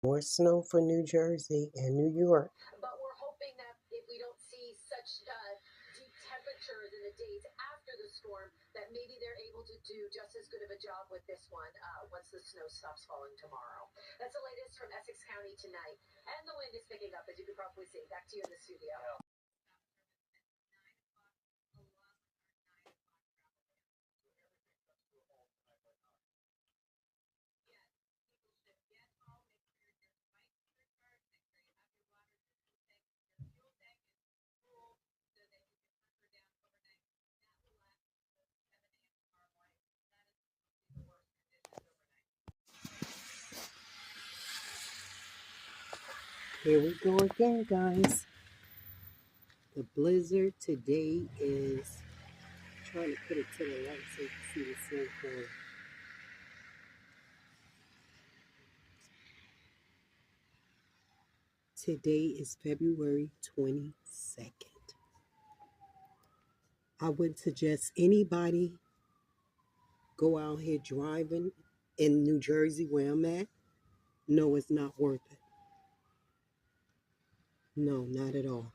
More snow for New Jersey and New York. But we're hoping that if we don't see such deep temperatures in the days after the storm, that maybe they're able to do just as good of a job with this one once the snow stops falling tomorrow. That's the latest from Essex County tonight. And the wind is picking up, as you can probably see. Back to you in the studio. Here we go again, guys. The blizzard today is trying to put it to the light so you can see the snow falling. Today is February 22nd. I would suggest anybody go out here driving in New Jersey where I'm at. No, it's not worth it. No, not at all.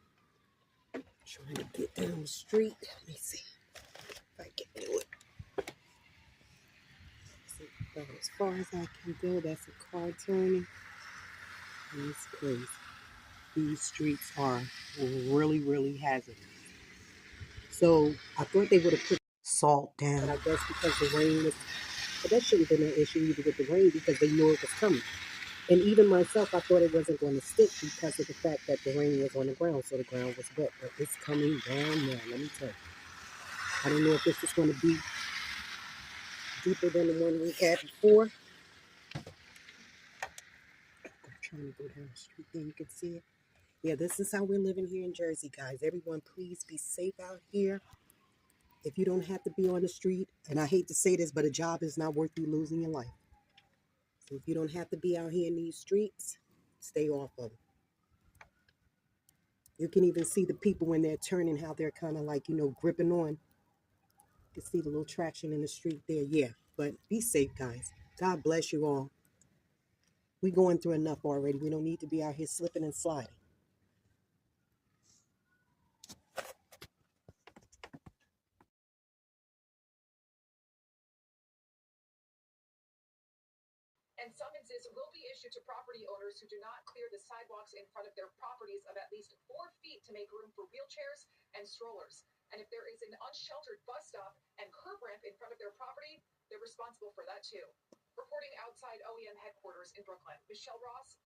Trying to get down the street. Let me see if I can do it. See, about as far as I can go, that's a car turning. And it's crazy. These streets are really, really hazardous. So I thought they would have put salt down. But I guess because the rain was, but that shouldn't have been an issue either with the rain because they knew it was coming. And even myself, I thought it wasn't going to stick because of the fact that the rain was on the ground, so the ground was wet. But it's coming down now, let me tell you. I don't know if this is going to be deeper than the one we had before. I'm trying to go down the street there, you can see it. Yeah, this is how we're living here in Jersey, guys. Everyone, please be safe out here. If you don't have to be on the street, and I hate to say this, but a job is not worth you losing your life. So if you don't have to be out here in these streets, stay off of them. You can even see the people when they're turning, how they're kind of like, gripping on. You can see the little traction in the street there. Yeah, but be safe, guys. God bless you all. We're going through enough already. We don't need to be out here slipping and sliding. And summonses will be issued to property owners who do not clear the sidewalks in front of their properties of at least 4 feet to make room for wheelchairs and strollers. And if there is an unsheltered bus stop and curb ramp in front of their property, they're responsible for that too. Reporting outside OEM headquarters in Brooklyn, Michelle Ross,